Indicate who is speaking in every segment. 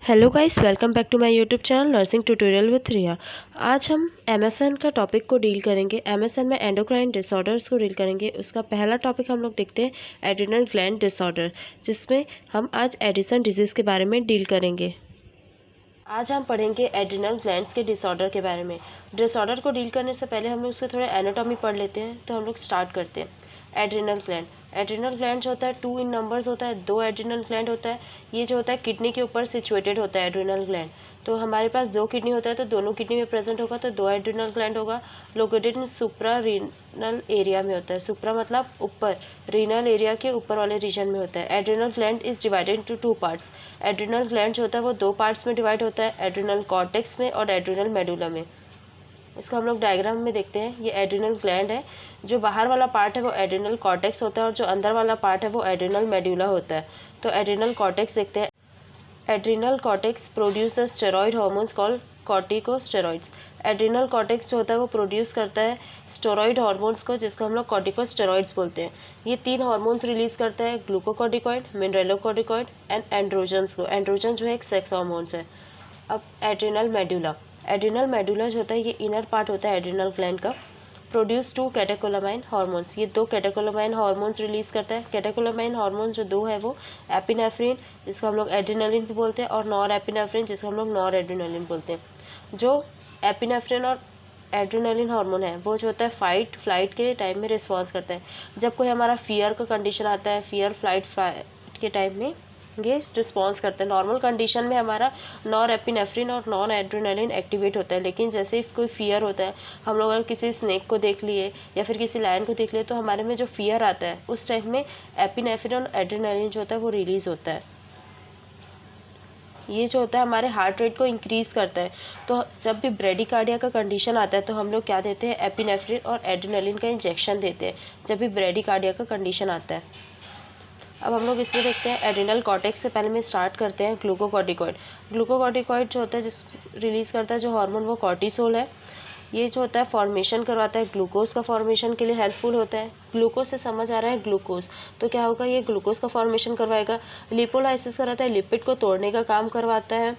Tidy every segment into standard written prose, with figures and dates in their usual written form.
Speaker 1: Hello guys, welcome back to my YouTube channel nursing tutorial with Riya. आज हम MSN का topic को deal करेंगे। एमएसएन में एंडोक्राइन डिसऑर्डर्स को डील करेंगे। उसका पहला टॉपिक हम लोग देखते हैं एड्रिनल ग्लैंड डिसऑर्डर, जिसमें हम आज एडिसन डिजीज़ के बारे में डील करेंगे। आज हम पढ़ेंगे एड्रिनल ग्लैंड्स के डिसऑर्डर के बारे में। डिसऑर्डर को डील करने से पहले हम लोग उसके थोड़े एनाटॉमी पढ़ लेते हैं। तो हम लोग स्टार्ट करते हैं। एड्रिनल ग्लैंड, एड्रिनल ग्लैंड जो होता है 2 इन नंबर्स होता है, 2 एड्रिनल ग्लैंड होता है। ये जो होता है किडनी के ऊपर सिचुएटेड होता है एड्रिनल ग्लैंड। तो हमारे पास 2 किडनी होता है, तो दोनों किडनी में प्रेजेंट होगा, तो 2 एड्रिनल ग्लैंड होगा। Located in supra renal area में होता है। सुप्रा मतलब ऊपर, रीनल एरिया के ऊपर वाले रीजन में होता है। Adrenal gland is divided into 2 parts. Adrenal gland जो होता है वो 2 पार्ट्स में डिवाइड होता है, एड्रिनल कॉर्टेक्स में और एड्रिनल मेडुला में। इसको हम लोग डायग्राम में देखते हैं। ये एड्रिनल ग्लैंड है। जो बाहर वाला पार्ट है वो एड्रिनल कॉर्टेक्स होता है और जो अंदर वाला पार्ट है वो एड्रिनल मेडुला होता है। तो एड्रिनल कॉर्टेक्स देखते हैं। Adrenal cortex produce the steroid hormones called corticosteroids. Adrenal cortex जो होता है वो प्रोड्यूस करता है स्टेरॉइड हार्मोन्स को, जिसको हम लोग कॉर्टिकोस्टेरॉइड्स बोलते हैं। ये 3 हार्मोन्स रिलीज करता है, ग्लूकोकॉर्टिकॉइड, मिनरेलोकॉर्टिकॉइड एंड एंड्रोजन्स को। एंड्रोजन जो है एक सेक्स हार्मोन्स है। अब एड्रिनल मेडुला, एड्रिनल मेडुला जो होता है ये इनर पार्ट होता है एड्रिनल ग्लैंड का। Produce 2 catecholamine hormones. ये 2 कैटेकोलामाइन हार्मोन्स रिलीज करता है। कैटेकोलामाइन हार्मोन्स जो 2 है वो एपिनेफ्रिन, जिसको हम लोग एड्रिनलिन भी बोलते हैं, और नॉर एपिनेफ्रिन, जिसको हम लोग नॉर एड्रिनलिन बोलते हैं। जो एपिनेफ्रिन और एड्रिनलिन हार्मोन है वो जो होता है फाइट फ्लाइट के टाइम में रिस्पॉन्स करता है। जब कोई हमारा फियर का कंडीशन आता है, फियर फ्लाइट के टाइम में ये रिस्पॉन्स करते हैं। नॉर्मल कंडीशन में हमारा नॉर एपिनेफ्रिन और नॉन एड्रेनालिन एक्टिवेट होता है, लेकिन जैसे कोई फियर होता है, हम लोग अगर किसी स्नेक को देख लिए या फिर किसी लायन को देख लिए, तो हमारे में जो फियर आता है उस टाइम में एपिनेफ्रिन और एड्रेनालिन जो होता है वो रिलीज होता है। ये जो होता है हमारे हार्ट रेट को इंक्रीज करता है। तो जब भी ब्रेडिकार्डिया का कंडीशन आता है तो हम लोग क्या देते हैं, एपिनेफ्रिन और एड्रेनालिन का इंजेक्शन देते हैं जब भी ब्रेडिकार्डिया का कंडीशन आता है। अब हम लोग इसमें देखते हैं एड्रिनल कॉर्टेक्स से पहले में स्टार्ट करते हैं ग्लूकोकॉर्टिकॉइड। ग्लूकोकॉर्टिकॉइड जो होता है जिस रिलीज करता है जो हार्मोन वो कॉर्टिसोल है। ये जो होता है फॉर्मेशन करवाता है, ग्लूकोज का फॉर्मेशन के लिए हेल्पफुल होता है। ग्लूकोज से समझ आ रहा है ग्लूकोज, तो क्या होगा, ये ग्लूकोज का फॉर्मेशन करवाएगा। लिपोलाइसिस कराता है, लिपिड को तोड़ने का काम करवाता है।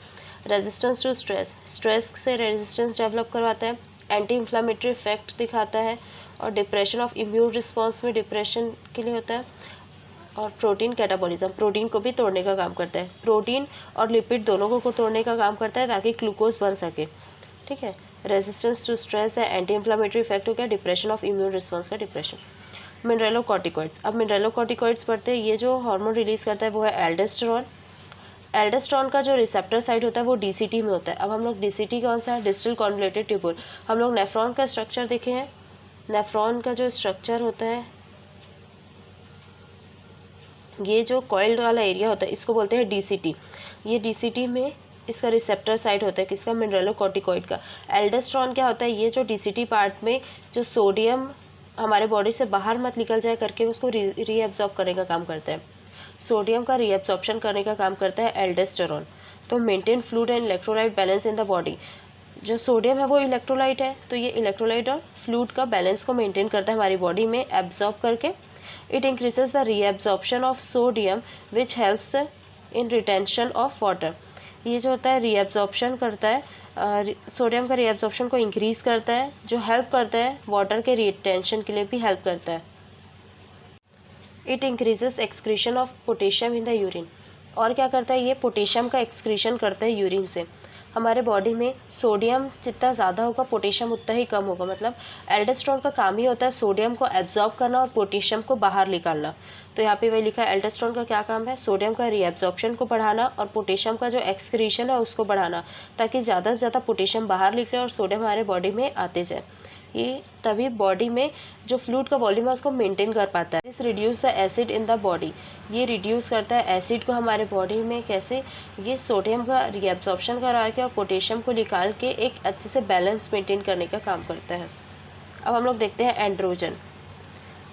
Speaker 1: रेजिस्टेंस टू स्ट्रेस, स्ट्रेस से रेजिस्टेंस डेवलप करवाता है। एंटी इन्फ्लामेटरी इफेक्ट दिखाता है। और डिप्रेशन ऑफ इम्यून रिस्पॉन्स में डिप्रेशन के लिए होता है। और प्रोटीन कैटाबॉलिज्म, प्रोटीन को भी तोड़ने का काम करता है। प्रोटीन और लिपिड दोनों को तोड़ने का काम करता है ताकि ग्लूकोज बन सके। ठीक है। रेजिस्टेंस टू स्ट्रेस है, एंटी इन्फ्लामेटरी इफेक्ट हो गया, डिप्रेशन ऑफ इम्यून रिस्पॉन्स का डिप्रेशन। मिनरेलोकॉर्टिकॉइड्स, अब मिनरेलोकॉर्टिकॉइड्स पढ़ते हैं। ये जो हार्मोन रिलीज करता है वो है एल्डोस्टेरोन। एल्डोस्टेरोन का जो रिसेप्टर साइट होता है वो डीसीटी में होता है। अब हम लोग डीसीटी कौन सा है, डिस्टल कॉन्वोल्यूटेड ट्यूब्यूल। हम लोग नेफ्रॉन का स्ट्रक्चर देखे हैं। नेफ्रॉन का जो स्ट्रक्चर होता है, ये जो कॉइल्ड वाला एरिया होता है इसको बोलते हैं डीसीटी। ये डीसीटी में इसका रिसेप्टर साइट होता है किसका, मिनरेलोकॉर्टिकॉइड का। एल्डोस्टेरोन क्या होता है, ये जो डीसीटी पार्ट में जो सोडियम हमारे बॉडी से बाहर मत निकल जाए करके उसको रीएब्जॉर्ब करने का काम करता है। सोडियम का रीएब्जॉर्प्शन करने का काम करता है एल्डोस्टेरोन। तो maintain fluid and electrolyte balance in the body. जो सोडियम है वो इलेक्ट्रोलाइट है, तो ये इलेक्ट्रोलाइट और फ्लूइड का बैलेंस को मेंटेन करता है हमारी बॉडी में एब्जॉर्ब करके। It increases the reabsorption of sodium which helps in retention of water। ये जो होता है रीएब्जॉर्प्शन करता है, सोडियम का रीएब्जॉर्प्शन को इंक्रीज करता है, जो हेल्प करता है वाटर के रिटेंशन के लिए भी हेल्प करता है। It increases excretion of potassium in the urine. और क्या करता है, ये पोटेशियम का एक्सक्रीशन करता है यूरिन से। हमारे बॉडी में सोडियम जितना ज़्यादा होगा पोटेशियम उतना ही कम होगा। मतलब एल्डोस्टेरोन का काम ही होता है सोडियम को एब्जॉर्ब करना और पोटेशियम को बाहर निकालना। तो यहाँ पे वही लिखा है, एल्डोस्टेरोन का क्या काम है, सोडियम का रीएब्जॉर्प्शन को बढ़ाना और पोटेशियम का जो एक्सक्रीशन है उसको बढ़ाना, ताकि ज़्यादा से ज़्यादा पोटेशियम बाहर निकले और सोडियम हमारे बॉडी में आते जाए। ये तभी बॉडी में जो फ्लूइड का वॉल्यूम है उसको मेंटेन कर पाता है। This reduce the acid in the body. ये रिड्यूस करता है एसिड को हमारे बॉडी में। कैसे, ये सोडियम का रीएब्जॉर्प्शन करा के और पोटेशियम को निकाल के एक अच्छे से बैलेंस मेंटेन करने का काम करता है। अब हम लोग देखते हैं एंड्रोजन।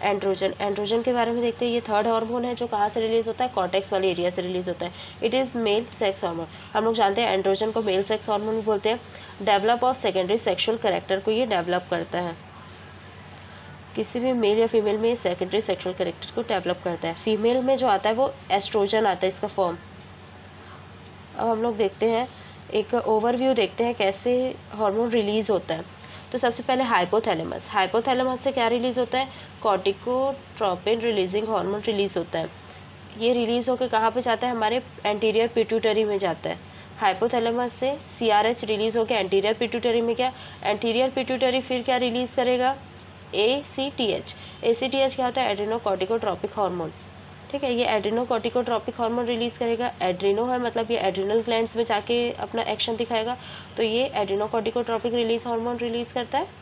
Speaker 1: एंड्रोजन के बारे में देखते हैं। ये 3rd हार्मोन है जो कहाँ से रिलीज होता है, कॉर्टेक्स वाले एरिया से रिलीज होता है। It is male sex hormone. हम लोग जानते हैं एंड्रोजन को मेल सेक्स हार्मोन बोलते हैं। Develop of secondary sexual character को ये डेवलप करता है। किसी भी मेल या फीमेल में सेकेंडरी सेक्सुअल कैरेक्टर को डेवलप करता है। फीमेल में जो आता है वो एस्ट्रोजन आता है इसका फॉर्म। अब हम लोग देखते हैं, एक ओवरव्यू देखते हैं कैसे हार्मोन रिलीज़ होता है। तो सबसे पहले हाइपोथैलेमस से क्या रिलीज़ होता है, कॉर्टिकोट्रोपिन रिलीजिंग हार्मोन रिलीज़ होता है। ये रिलीज़ होकर कहाँ पे जाता है, हमारे एंटीरियर पिट्यूटरी में जाता है। हाइपोथैलेमस से CRH रिलीज़ होकर एंटीरियर पिट्यूटरी में, क्या एंटीरियर पिट्यूटरी फिर क्या रिलीज़ करेगा, ACTH। ACTH क्या होता है, एड्रेनोकॉर्टिकोट्रोपिक हार्मोन। ठीक है, ये एड्रेनोकॉर्टिकोट्रोपिक हार्मोन रिलीज़ करेगा। एड्रीनो है मतलब ये एड्रिनल ग्लैंड्स में जाके अपना एक्शन दिखाएगा, तो ये एड्रेनोकॉर्टिकोट्रोपिक रिलीज हार्मोन रिलीज़ करता है।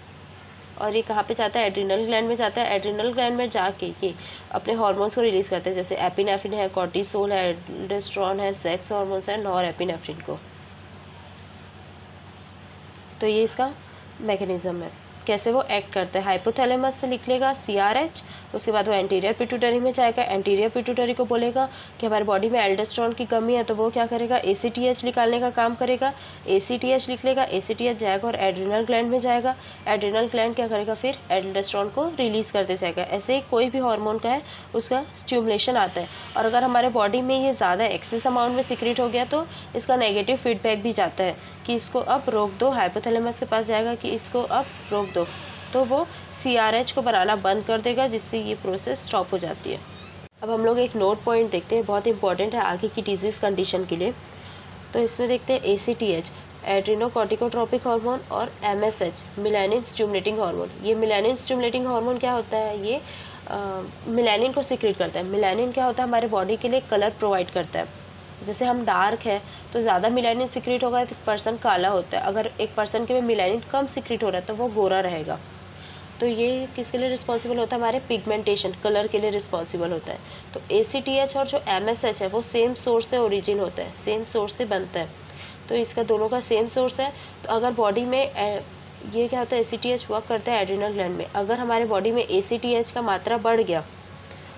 Speaker 1: और ये कहाँ पे जाता है, एड्रिनल ग्लैंड में जाता है। एड्रिनल ग्लैंड में जाके ये अपने हार्मोन्स को रिलीज़ करते हैं, जैसे एपिनेफ्रिन है, कॉर्टिसोल है, एल्डोस्टेरोन है, सेक्स हार्मोन्स है, नॉरएपिनेफ्रिन को। तो ये इसका मैकेनिज्म है, कैसे वो एक्ट करता है। हाइपोथैलेमस से लिख लेगा CRH, उसके बाद वो एंटीरियर पिट्यूटरी में जाएगा। एंटीरियर पिट्यूटरी को बोलेगा कि हमारे बॉडी में एल्डोस्टेरोन की कमी है, तो वो क्या करेगा, ACTH निकालने का काम करेगा। ACTH लिख लेगा, ACTH जाएगा और एड्रिनल ग्लैंड में जाएगा। एड्रिनल ग्लैंड क्या करेगा, फिर एल्डोस्टेरोन को रिलीज़ करते जाएगा। ऐसे ही कोई भी हार्मोन का है उसका स्टिमुलेशन आता है, और अगर हमारे बॉडी में ये ज़्यादा एक्सेस अमाउंट में सीक्रेट हो गया तो इसका नेगेटिव फीडबैक भी जाता है कि इसको अब रोक दो। हाइपोथैलेमस के पास जाएगा कि इसको अब रोक दो, तो वो CRH को बनाना बंद कर देगा, जिससे ये प्रोसेस स्टॉप हो जाती है। अब हम लोग एक नोट पॉइंट देखते हैं, बहुत इंपॉर्टेंट है आगे की डिजीज़ कंडीशन के लिए। तो इसमें देखते हैं ACTH एड्रेनोकॉर्टिकोट्रोपिक हार्मोन और MSH मेलानिन स्टिमुलेटिंग हार्मोन। ये मेलानिन स्टिमुलेटिंग हार्मोन क्या होता है, ये मेलानिन को सीक्रेट करता है। मेलानिन क्या होता है, हमारे बॉडी के लिए कलर प्रोवाइड करता है। जैसे हम डार्क है तो ज़्यादा मेलानिन सीक्रेट होगा तो पर्सन काला होता है, अगर एक पर्सन के में मेलानिन कम सीक्रेट हो रहा है तो वो गोरा रहेगा। तो ये किसके लिए रिस्पॉन्सिबल होता है, हमारे पिगमेंटेशन कलर के लिए रिस्पॉन्सिबल होता है। तो ACTH और जो MSH है वो सेम सोर्स से ओरिजिन होता है, सेम सोर्स से बनता है, तो इसका दोनों का सेम सोर्स है। तो अगर बॉडी में ये क्या होता है, ACTH वर्क करता है एड्रिनल ग्लैंड में। अगर हमारे बॉडी में ACTH का मात्रा बढ़ गया,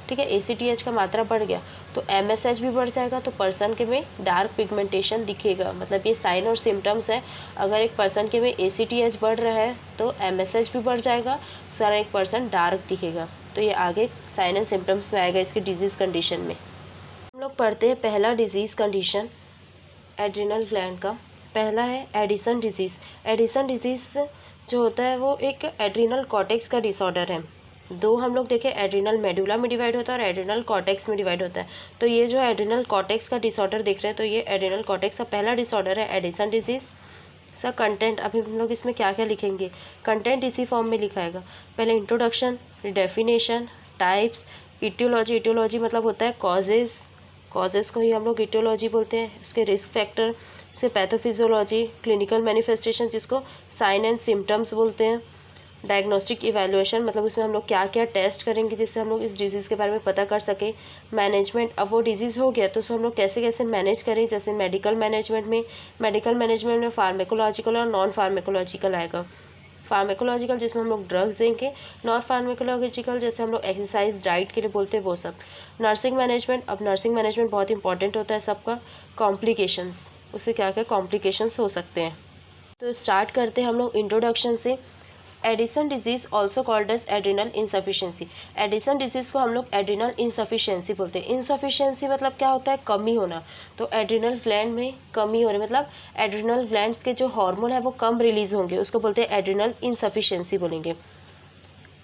Speaker 1: ठीक है, ACTH का मात्रा बढ़ गया तो MSH भी बढ़ जाएगा, तो पर्सन के में डार्क पिगमेंटेशन दिखेगा। मतलब ये साइन और सिम्टम्स है, अगर एक पर्सन के में ACTH बढ़ रहा है तो MSH भी बढ़ जाएगा, सारा एक पर्सन डार्क दिखेगा। तो ये आगे साइन एंड सिम्टम्स में आएगा इसकी डिजीज़ कंडीशन में। हम लोग पढ़ते हैं पहला डिजीज़ कंडीशन एड्रिनल ग्लैंड का। पहला है एडिसन डिजीज़। एडिसन डिजीज़ जो होता है वो एक एड्रिनल कॉर्टेक्स का डिसऑर्डर है। दो हम लोग देखें, एड्रिनल मेडुला में डिवाइड होता है और एड्रिनल कॉर्टेक्स में डिवाइड होता है। तो ये जो एड्रिनल कॉर्टेक्स का डिसऑर्डर देख रहे हैं, तो ये एड्रिनल कॉर्टेक्स का पहला डिसऑर्डर है एडिसन डिजीज़। सर कंटेंट, अभी हम लोग इसमें क्या क्या लिखेंगे, कंटेंट इसी फॉर्म में लिखाएगा। पहले introduction, definition, types, etiology. Etiology मतलब होता है कॉजेज़, कॉजेज़ को ही हम लोग इटियोलॉजी बोलते हैं। उसके रिस्क फैक्टर, उसके पैथोफिजियोलॉजी, क्लिनिकल मैनिफेस्टेशन जिसको साइन एंड सिम्टम्स बोलते हैं। डायग्नोस्टिक इवैल्यूएशन मतलब उसमें हम लोग क्या क्या टेस्ट करेंगे जिससे हम लोग इस डिजीज़ के बारे में पता कर सकें। मैनेजमेंट, अब वो डिजीज़ हो गया तो उसको हम लोग कैसे कैसे मैनेज करें, जैसे मेडिकल मैनेजमेंट में फार्मेकोलॉजिकल और नॉन फार्मेकोलॉजिकल आएगा। फार्मेकोलॉजिकल जिसमें हम लोग ड्रग्स देंगे, नॉन फार्मेकोलॉजिकल जैसे हम लोग एक्सरसाइज डाइट के लिए बोलते हैं वो सब। नर्सिंग मैनेजमेंट, अब नर्सिंग मैनेजमेंट बहुत इंपॉर्टेंट होता है सबका। कॉम्प्लिकेशंस, उससे क्या क्या कॉम्प्लिकेशंस हो सकते हैं। तो स्टार्ट करते हैं हम लोग इंट्रोडक्शन से। Addison disease also called as adrenal insufficiency. Addison disease को हम लोग एड्रिनल इंसफिशियंसी बोलते हैं। इंसफिशियंसी मतलब क्या होता है, कमी होना। तो एड्रिनल ग्लैंड में कमी हो रही, मतलब एड्रिनल ग्लैंड्स के जो हार्मोन है वो कम रिलीज होंगे, उसको बोलते हैं एड्रिनल इंसफिशियंसी बोलेंगे।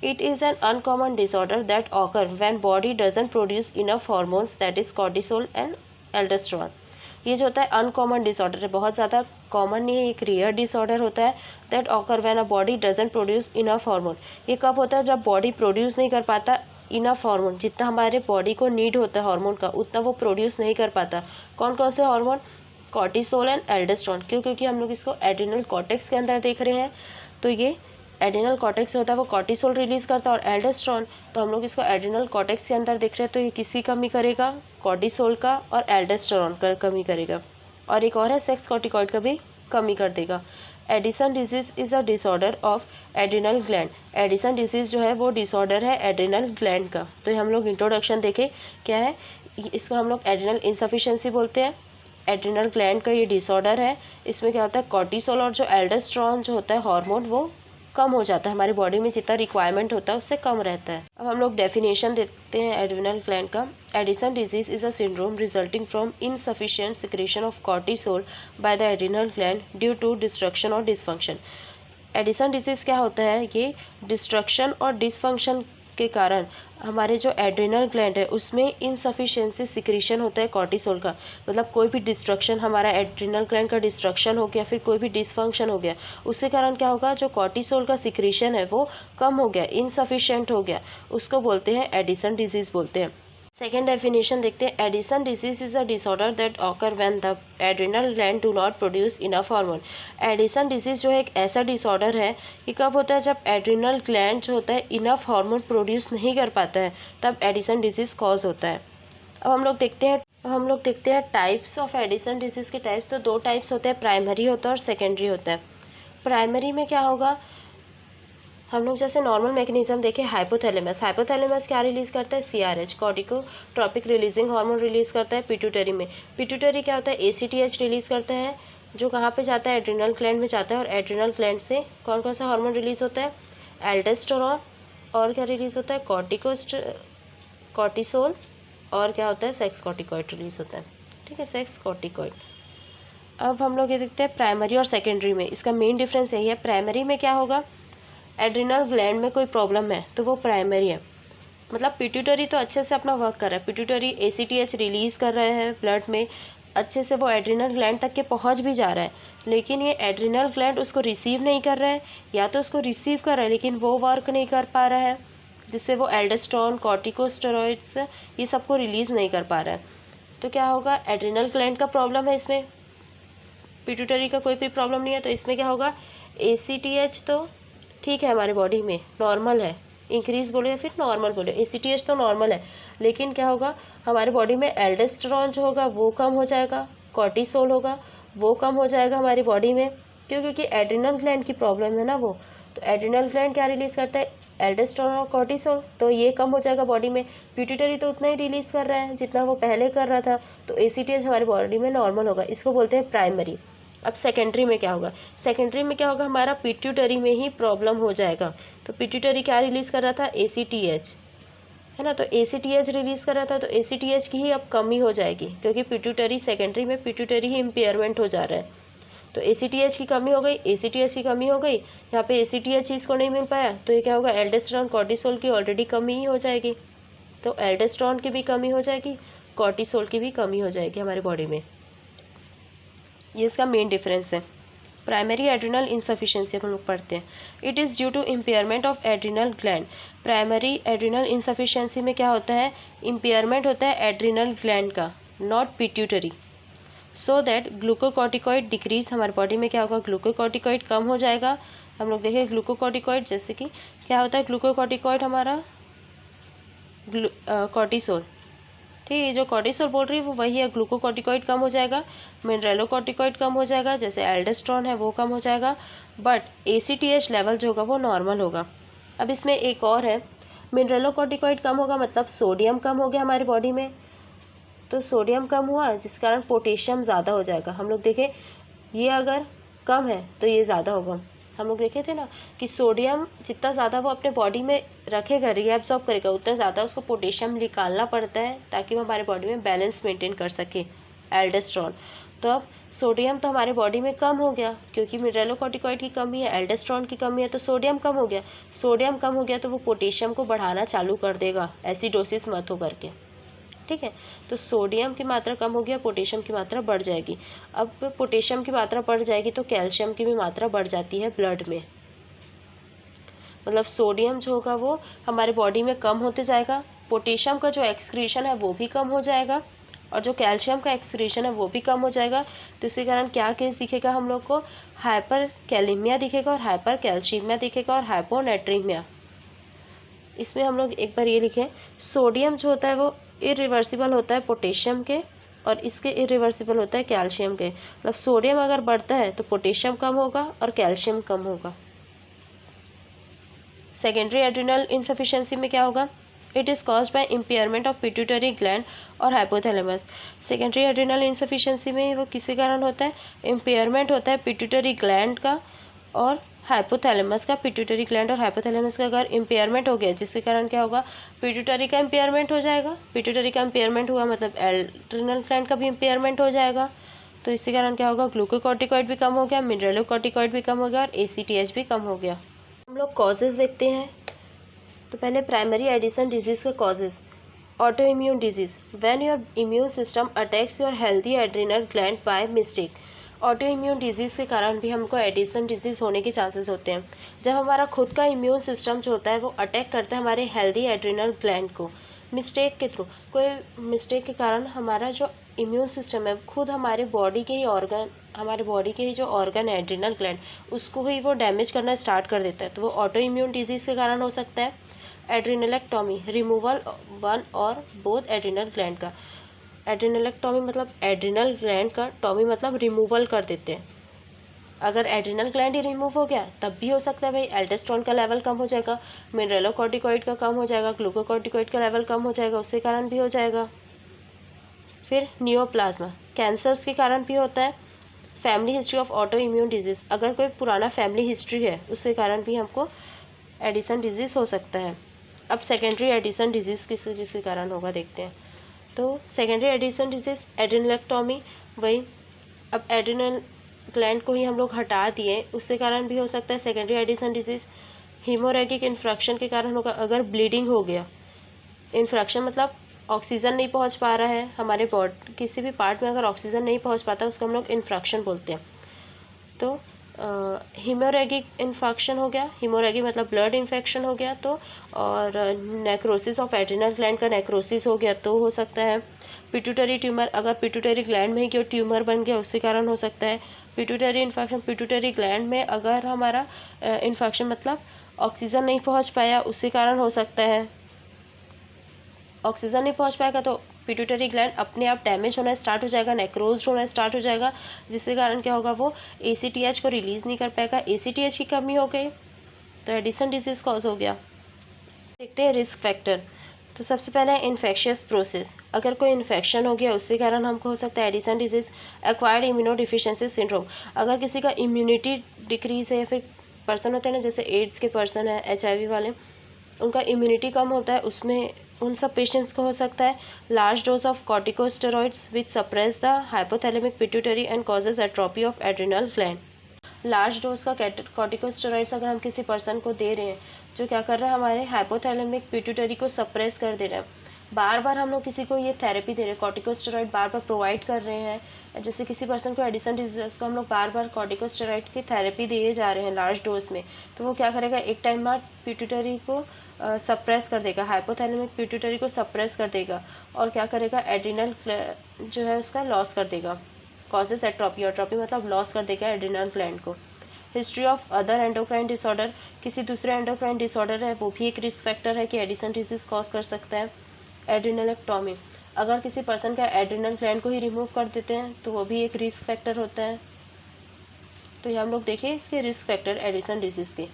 Speaker 1: It is an uncommon disorder that occur when body doesn't produce enough hormones that is cortisol and aldosterone. ये जो होता है अनकॉमन डिसऑर्डर है, बहुत ज़्यादा कॉमन नहीं है, एक रेयर डिसऑर्डर होता है। That occur when a body doesn't produce enough hormone. ये कब होता है, जब बॉडी प्रोड्यूस नहीं कर पाता इनफ हार्मोन, जितना हमारे बॉडी को नीड होता है हार्मोन का उतना वो प्रोड्यूस नहीं कर पाता। कौन कौन से हार्मोन, कॉर्टिसोल एंड एल्डोस्टेरोन। क्यों, क्योंकि हम लोग इसको एड्रिनल कॉर्टेक्स के अंदर देख रहे हैं। तो ये एड्रिनल कॉर्टेक्स होता है वो कॉर्टिसोल रिलीज करता है, और एल्डोस्टेरोन तो हम लोग इसको एड्रिनल कॉर्टेक्स के अंदर देख रहे हैं। तो ये किसी कमी करेगा, कॉर्टिसोल का और एल्डोस्टेरोन का कमी करेगा। और एक और है सेक्स कॉर्टिकॉइड का भी कमी कर देगा। Edison disease is a disorder of adrenal gland. Edison disease जो है वो डिसऑर्डर है एड्रिनल ग्लैंड का। तो हम लोग इंट्रोडक्शन देखें क्या है, इसको हम लोग एड्रिनल इंसफिशियंसी बोलते हैं। एड्रिनल ग्लैंड का ये डिसऑर्डर है। इसमें क्या होता है, कॉर्टिसोल और जो एल्डोस्टेरोन जो होता है हार्मोन वो कम हो जाता है, हमारी बॉडी में जितना रिक्वायरमेंट होता है उससे कम रहता है। अब हम लोग डेफिनेशन देखते हैं एड्रिनल ग्लैंड का। Addison disease is a syndrome resulting from insufficient secretion of cortisol by the adrenal gland due to destruction और डिसफंक्शन। एडिसन डिजीज़ क्या होता है, ये डिस्ट्रक्शन और डिसफंक्शन के कारण हमारे जो एड्रिनल ग्लैंड है उसमें इनसफिशिएंसी सिक्रीशन होता है कॉर्टिसोल का। मतलब कोई भी डिस्ट्रक्शन, हमारा एड्रिनल ग्लैंड का डिस्ट्रक्शन हो गया, फिर कोई भी डिसफंक्शन हो गया, उसके कारण क्या होगा, जो कॉर्टिसोल का सिक्रीशन है वो कम हो गया, इनसफिशिएंट हो गया, उसको बोलते हैं एडिसन डिजीज़ बोलते हैं। सेकेंड डेफिनेशन देखते हैं। Edison disease is a disorder that occur when the adrenal gland do not produce enough hormone. Addison disease जो है एक ऐसा डिसऑर्डर है कि कब होता है, जब एड्रिनल ग्लैंड जो होता है इनफ हार्मोन प्रोड्यूस नहीं कर पाता है, तब एडिसन डिजीज कॉज होता है। अब हम लोग देखते हैं टाइप्स ऑफ एडिसन डिजीज के टाइप्स। तो 2 टाइप्स होते हैं, प्राइमरी होता है और सेकेंडरी होता है। प्राइमरी में क्या होगा, हम लोग जैसे नॉर्मल मैकेनिज्म देखें, हाइपोथैलेमस क्या रिलीज़ करता है, CRH corticotropic releasing hormone release करता है पिट्यूटरी में। पिट्यूटरी क्या होता है, एसीटीएच रिलीज़ करता है, जो कहाँ पे जाता है, एड्रिनल ग्लैंड में जाता है। और एड्रिनल ग्लैंड से कौन कौन सा हार्मोन रिलीज़ होता है, एल्डोस्टेरोन, और क्या रिलीज़ होता है, कॉर्टिसोल, और क्या होता है, सेक्स कॉर्टिकॉइड रिलीज़ होता है। ठीक है, सेक्स कॉर्टिकॉइड। अब हम लोग ये देखते हैं प्राइमरी और सेकेंडरी में। इसका मेन डिफरेंस यही है, प्राइमरी में क्या होगा, एड्रिनल ग्लैंड में कोई प्रॉब्लम है तो वो प्राइमरी है। मतलब पिट्यूटरी तो अच्छे से अपना वर्क कर रहा है, पिट्यूटरी एसीटीएच रिलीज़ कर रहे हैं ब्लड में, अच्छे से वो एड्रिनल ग्लैंड तक के पहुंच भी जा रहा है, लेकिन ये एड्रिनल ग्लैंड उसको रिसीव नहीं कर रहा है, या तो उसको रिसीव कर रहा है लेकिन वो वर्क नहीं कर पा रहा है, जिससे वो एल्डोस्टेरोन, कॉर्टिकोस्टेरॉइड्स ये सबको रिलीज़ नहीं कर पा रहा है। तो क्या होगा, एड्रिनल ग्लैंड का प्रॉब्लम है इसमें, पिट्यूटरी का कोई भी प्रॉब्लम नहीं है। तो इसमें क्या होगा, एसीटीएच तो ठीक है हमारी बॉडी में नॉर्मल है, इंक्रीज बोलो या फिर नॉर्मल बोलो, एसीटीएच तो नॉर्मल है, लेकिन क्या होगा, हमारी बॉडी में एल्डोस्टेरोन जो होगा वो कम हो जाएगा, कॉर्टिसोल होगा वो कम हो जाएगा हमारी बॉडी में। क्यों, क्योंकि एड्रिनल ग्लैंड की प्रॉब्लम है ना वो। तो एड्रिनल ग्लैंड क्या रिलीज़ करता है, एल्डोस्टेरोन और कॉर्टिसोल, तो ये कम हो जाएगा बॉडी में। पिट्यूटरी तो उतना ही रिलीज़ कर रहा है जितना वो पहले कर रहा था, तो एसीटीएच हमारी बॉडी में नॉर्मल होगा, इसको बोलते हैं प्राइमरी। अब सेकेंडरी में क्या होगा, सेकेंडरी में क्या होगा, हमारा पिट्यूटरी में ही प्रॉब्लम हो जाएगा। तो पिट्यूटरी क्या रिलीज़ कर रहा था, एसीटीएच है ना, तो एसीटीएच रिलीज़ कर रहा था, तो एसीटीएच की ही अब कमी हो जाएगी, क्योंकि पिट्यूटरी सेकेंडरी में पिट्यूटरी ही इम्पेयरमेंट हो जा रहा है। तो एसीटीएच की कमी हो गई, एसीटीएच की कमी हो गई, यहाँ पे एसीटीएच इसको नहीं मिल पाया, तो ये क्या होगा, एल्डोस्टेरोन कॉर्टिसोल की ऑलरेडी कमी ही हो जाएगी, तो एल्डोस्टेरोन की भी कमी हो जाएगी, कॉर्टिसोल की भी कमी हो जाएगी हमारी बॉडी में। ये इसका मेन डिफरेंस है। प्राइमरी एड्रिनल इंसफिशिएंसी हम लोग पढ़ते हैं, it is due to impairment of adrenal gland. Primary adrenal insufficiency में क्या होता है, इम्पेयरमेंट होता है एड्रिनल ग्लैंड का, not pituitary, so that glucocorticoid decrease. हमारे बॉडी में क्या होगा, ग्लूकोकॉर्टिकॉइड कम हो जाएगा। हम लोग देखें ग्लूकोकॉर्टिकॉइड, जैसे कि क्या होता है, ग्लूकोकॉर्टिकॉइड हमारा कॉर्टिसोल, ठीक है, जो कॉर्टिसोल बोल रही है वो वही है, ग्लूकोकॉर्टिकॉइड कम हो जाएगा, मिनरलोकॉर्टिकॉइड कम हो जाएगा, जैसे एल्डोस्टेरोन है वो कम हो जाएगा, बट एसीटीएच लेवल जो होगा वो नॉर्मल होगा। अब इसमें एक और है, मिनरलोकॉर्टिकॉइड कम होगा मतलब सोडियम कम हो गया हमारी बॉडी में, तो सोडियम कम हुआ जिस कारण पोटेशियम ज़्यादा हो जाएगा। हम लोग देखें, ये अगर कम है तो ये ज़्यादा होगा। हम लोग देखे थे ना कि सोडियम जितना ज़्यादा वो अपने बॉडी में रखेगा, रीएब्जॉर्ब करेगा, उतना ज़्यादा उसको पोटेशियम निकालना पड़ता है ताकि वो हमारे बॉडी में बैलेंस मेंटेन कर सके, एल्डोस्टेरोन। तो अब सोडियम तो हमारे बॉडी में कम हो गया क्योंकि मिनरलोकॉर्टिकॉइड की कमी है, एल्डोस्टेरोन की कमी है, तो सोडियम कम हो गया। सोडियम कम हो गया तो वो पोटेशियम को बढ़ाना चालू कर देगा, एसिडोसिस मत हो करके, ठीक है। तो सोडियम की मात्रा कम हो गया, पोटेशियम की मात्रा बढ़ जाएगी। अब पोटेशियम की मात्रा बढ़ जाएगी तो कैल्शियम की भी मात्रा बढ़ जाती है ब्लड में। मतलब सोडियम जो होगा वो हमारे बॉडी में कम होते जाएगा, पोटेशियम का जो एक्सक्रीशन है वो भी कम हो जाएगा, और जो कैल्शियम का एक्सक्रीशन है वो भी कम हो जाएगा। तो इसी कारण क्या केस दिखेगा हम लोग को, हाइपर कैलेमिया दिखेगा, और हाइपर कैल्शियमिया दिखेगा, और हाइपोनेट्रीमिया। इसमें हम लोग एक बार ये लिखें, सोडियम जो होता है वो इरिवर्सिबल होता है पोटेशियम के, और इसके इरिवर्सिबल होता है कैल्शियम के। मतलब सोडियम अगर बढ़ता है तो पोटेशियम कम होगा और कैल्शियम कम होगा। सेकेंडरी एड्रिनल इनसफिशिएंसी में क्या होगा, it is caused by impairment of pituitary gland और हाइपोथैलेमस। सेकेंडरी एड्रिनल इनसफिशिएंसी में वो किसी कारण होता है, इम्पेयरमेंट होता है पिट्यूटरी ग्लैंड का और हाइपोथैलेमस का, पिट्यूटरी ग्लैंड और हाइपोथैलेमस का अगर इम्पेयरमेंट हो गया जिसके कारण क्या होगा, पिट्यूटरी का इम्पेयरमेंट हो जाएगा। पिट्यूटरी का इम्पेयरमेंट हुआ मतलब एड्रिनल ग्लैंड का भी इम्पेयरमेंट हो जाएगा। तो इसी कारण क्या होगा, ग्लूकोकॉर्टिकॉइड भी कम हो गया, मिनरलोकॉर्टिकॉइड भी कम हो गया और ACTH भी कम हो गया। हम लोग कॉजेज़ देखते हैं। तो पहले प्राइमरी एडिशन डिजीज़ के causes. Auto immune disease, when your immune system attacks your healthy adrenal gland by mistake. Auto immune disease के कारण भी हमको एडिशन डिजीज़ होने के चांसेस होते हैं। जब हमारा खुद का इम्यून सिस्टम जो होता है वो अटैक करता है हमारे हेल्दी एड्रिनल ग्लैंड को मिस्टेक के थ्रू, कोई मिस्टेक के कारण हमारा जो इम्यून सिस्टम है खुद हमारे बॉडी के ही ऑर्गन, हमारे बॉडी के ही जो ऑर्गन है एड्रिनल ग्लैंड, उसको ही वो डैमेज करना स्टार्ट कर देता है। तो वो ऑटो इम्यून डिजीज़ के कारण हो सकता है। एड्रिनलेक्टॉमी, रिमूवल वन और बोथ एड्रिनल ग्लैंड का। एड्रिनलेक्टॉमी मतलब एड्रिनल ग्लैंड का, टॉमी मतलब रिमूवल कर देते हैं। अगर एड्रिनल ग्लैंड ही रिमूव हो गया तब भी हो सकता है भाई एल्डोस्टेरोन का लेवल कम हो जाएगा, मिनरलोकॉर्टिकॉइड का कम हो जाएगा, ग्लूकोकॉर्टिकॉइड का लेवल कम हो जाएगा, उसके कारण भी हो जाएगा। फिर नियोप्लाज्मा, कैंसर्स के कारण भी होता है। Family history of auto immune disease, अगर कोई पुराना फैमिली हिस्ट्री है उसके कारण भी हमको एडिशन डिजीज़ हो सकता है। अब सेकेंडरी एडिशन डिजीज़ किसके कारण होगा देखते हैं। तो सेकेंडरी एडिशन डिजीज़ एड्रिनलेक्टॉमी, वही अब एड्रिनल ग्लैंड को ही हम लोग हटा दिए उसके कारण भी हो सकता है सेकेंडरी एडिशन डिजीज़। हीमोरेगिक इन्फ्रक्शन के कारण होगा, अगर ब्लीडिंग हो गया, इन्फ्रक्शन मतलब ऑक्सीजन नहीं पहुंच पा रहा है हमारे बॉडी किसी भी पार्ट में, अगर ऑक्सीजन नहीं पहुंच पाता उसको हम लोग इन्फ्रक्शन बोलते हैं। तो हीमोरेगिक इन्फेक्शन हो गया, हीमोरेगिक मतलब ब्लड इन्फेक्शन हो गया तो, और नेक्रोसिस ऑफ एड्रिनल ग्लैंड का नेक्रोसिस हो गया तो हो सकता है। पिट्यूटरी ट्यूमर, अगर पिट्यूटरी ग्लैंड में ही कोई ट्यूमर बन गया उसके कारण हो सकता है। पिट्यूटरी इन्फेक्शन, पिट्यूटरी ग्लैंड में अगर हमारा इन्फेक्शन मतलब ऑक्सीजन नहीं पहुंच पाया उसके कारण हो सकता है। ऑक्सीजन नहीं पहुंच पाएगा तो पिट्यूटरी ग्लैंड अपने आप डैमेज होना स्टार्ट हो जाएगा, नेक्रोज होना स्टार्ट हो जाएगा, जिसके कारण क्या होगा, वो ACTH को रिलीज़ नहीं कर पाएगा, ACTH की कमी हो गई तो एडिशन डिजीज़ कॉज हो गया। देखते हैं रिस्क फैक्टर। तो सबसे पहले है इन्फेक्शियस प्रोसेस, अगर कोई इन्फेक्शन हो गया उसके कारण हमको हो सकता है Addison disease. Acquired immuno deficiency syndrome, अगर किसी का इम्यूनिटी डिक्रीज है, या फिर पर्सन होते हैं ना जैसे एड्स के पर्सन है, HIV वाले, उनका इम्यूनिटी कम होता है, उसमें उन सब पेशेंट्स को हो सकता है। Large dose of corticosteroids which suppress the hypothalamic pituitary and causes atrophy of adrenal gland. Large dose का कॉर्टिकोस्टेरॉइड्स अगर हम किसी पर्सन को दे रहे हैं जो क्या कर रहा है, हमारे हाइपोथैलेमिक पिट्यूटरी को सप्रेस कर दे रहा है, बार बार हम लोग किसी को ये थेरेपी दे रहे हैं, कॉर्टिकोस्टेरॉइड बार बार प्रोवाइड कर रहे हैं, जैसे किसी पर्सन को एडिशन डिजीज उसको हम लोग बार बार कॉर्टिकोस्टेरॉइड की थेरेपी दिए जा रहे हैं लार्ज डोज में, तो वो क्या करेगा, एक टाइम बाद पिट्यूटरी को सप्रेस कर देगा, हाइपोथैलेमिक पिट्यूटरी को सप्रेस कर देगा और क्या करेगा, एड्रिनल जो है उसका लॉस कर देगा, कॉजेज एट्रोपी, एट्रोपी मतलब लॉस कर देगा एड्रिनल ग्लैंड को। History of other endocrine disorder, किसी दूसरे एंडोक्राइन डिसऑर्डर है वो भी एक रिस्क फैक्टर है कि एडिशन डिजीज कॉज कर सकता है। एड्रिनलेक्टॉमी, अगर किसी पर्सन का एड्रिनल ग्लैंड को ही रिमूव कर देते हैं तो वो भी एक रिस्क फैक्टर होता है। तो ये हम लोग देखें इसके रिस्क फैक्टर एडिशन डिजीज़ के।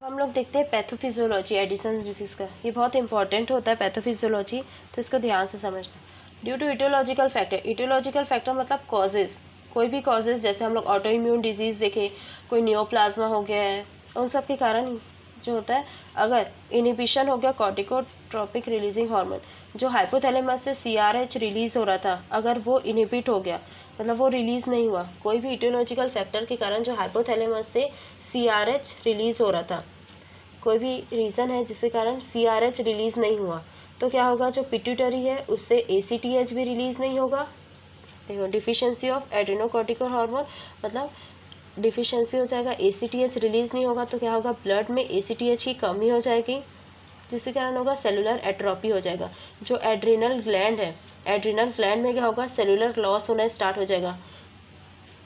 Speaker 1: हम लोग देखते हैं पैथोफिजियोलॉजी एडिशन डिजीज़ का, ये बहुत इंपॉर्टेंट होता है पैथोफिजियोलॉजी, तो इसको ध्यान से समझना। Due to etiological factor, etiological factor मतलब कॉजेज़, कोई भी कॉजेज़, जैसे हम लोग ऑटो इम्यून डिजीज़ देखें, कोई नियोप्लाज्मा हो गया है, उन सब के कारण जो होता है, अगर इनिबिशन हो गया कॉर्टिकोट्रोपिक रिलीजिंग हार्मोन, जो हाइपोथैलेमस से CRH रिलीज़ हो रहा था, अगर वो इनिबिट हो गया मतलब वो रिलीज़ नहीं हुआ, कोई भी इटियोलॉजिकल फैक्टर के कारण जो हाइपोथैलेमस से CRH रिलीज़ हो रहा था, कोई भी रीज़न है जिसके कारण CRH रिलीज़ नहीं हुआ, तो क्या होगा, जो पिट्यूटरी है उससे ACTH भी रिलीज़ नहीं होगा। देखो, डिफिशियंसी ऑफ एड्रिनोकॉर्टिकल हार्मोन मतलब डिफिशियंसी हो जाएगा, ACTH रिलीज़ नहीं होगा तो क्या होगा, ब्लड में ACTH की कमी हो जाएगी, जिसके कारण होगा सेलुलर एट्रोपी हो जाएगा। जो एड्रिनल ग्लैंड है, एड्रिनल ग्लैंड में क्या होगा, सेलुलर लॉस होना स्टार्ट हो जाएगा,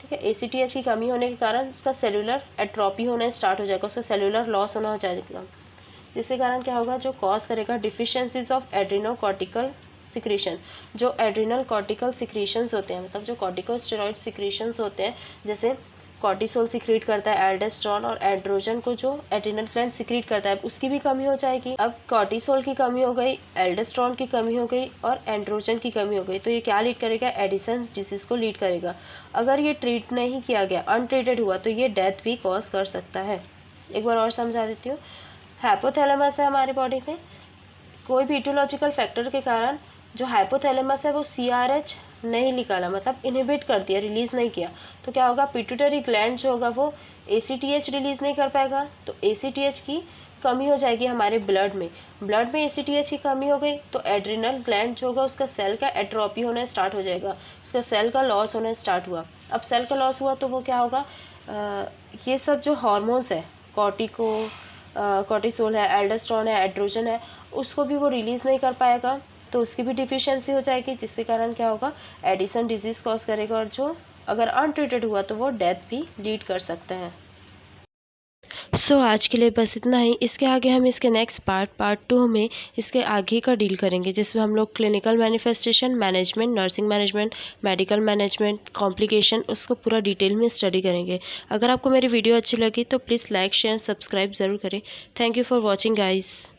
Speaker 1: ठीक है। ACTH की कमी होने के कारण उसका सेलुलर एट्रोपी होना स्टार्ट हो जाएगा, उसका सेलुलर लॉस होना हो जाएगा, जिसके कारण क्या होगा, जो कॉज करेगा डिफिशियंसीज ऑफ एड्रिनोकॉर्टिकल सिक्रीशन, जो एड्रिनल कॉर्टिकल सिक्रीशंस होते हैं मतलब जो कॉर्टिकोस्टेरॉइड सिक्रीशंस होते हैं, जैसे कॉर्टिसोल सिक्रीट करता है, एल्डोस्टेरोन और एंड्रोजन को जो एड्रिनल ग्लैंड सिक्रीट करता है, उसकी भी कमी हो जाएगी। अब कॉर्टिसोल की कमी हो गई, एल्डोस्टेरोन की कमी हो गई और एंड्रोजन की कमी हो गई, तो ये क्या लीड करेगा? एडिसन्स डिजीज को लीड करेगा। अगर ये ट्रीट नहीं किया गया, अनट्रीटेड हुआ, तो ये डेथ भी कॉज कर सकता है। एक बार और समझा देती हूँ। हाइपोथैलेमस है हमारे बॉडी में, कोई भी इटियोलॉजिकल फैक्टर के कारण जो हाइपोथैलेमस है वो CRH नहीं निकाला, मतलब इनहिबिट कर दिया, रिलीज नहीं किया, तो क्या होगा? पिट्यूटरी ग्लैंड जो होगा वो ACTH रिलीज नहीं कर पाएगा, तो ACTH की कमी हो जाएगी हमारे ब्लड में ACTH की कमी हो गई तो एड्रिनल ग्लैंड जो होगा उसका सेल का एट्रोपी होना स्टार्ट हो जाएगा, उसका सेल का लॉस होना स्टार्ट हुआ। अब सेल का लॉस हुआ तो वो क्या होगा? ये सब जो हॉर्मोन्स है, कॉर्टिसोल है, एल्डोस्टेरोन है, एड्रोजन है, उसको भी वो रिलीज़ नहीं कर पाएगा, तो उसकी भी डिफिशियंसी हो जाएगी, जिसके कारण क्या होगा? एडिसन डिजीज़ कॉज करेगा, और जो अगर अनट्रीटेड हुआ तो वो डेथ भी लीड कर सकता है। आज के लिए बस इतना ही। इसके आगे हम इसके नेक्स्ट पार्ट 2 में इसके आगे का डील करेंगे, जिसमें हम लोग clinical manifestation, management, nursing management, medical management, complication, उसको पूरा डिटेल में स्टडी करेंगे। अगर आपको मेरी वीडियो अच्छी लगी तो प्लीज़ लाइक, शेयर, सब्सक्राइब ज़रूर करें। Thank you for watching guys.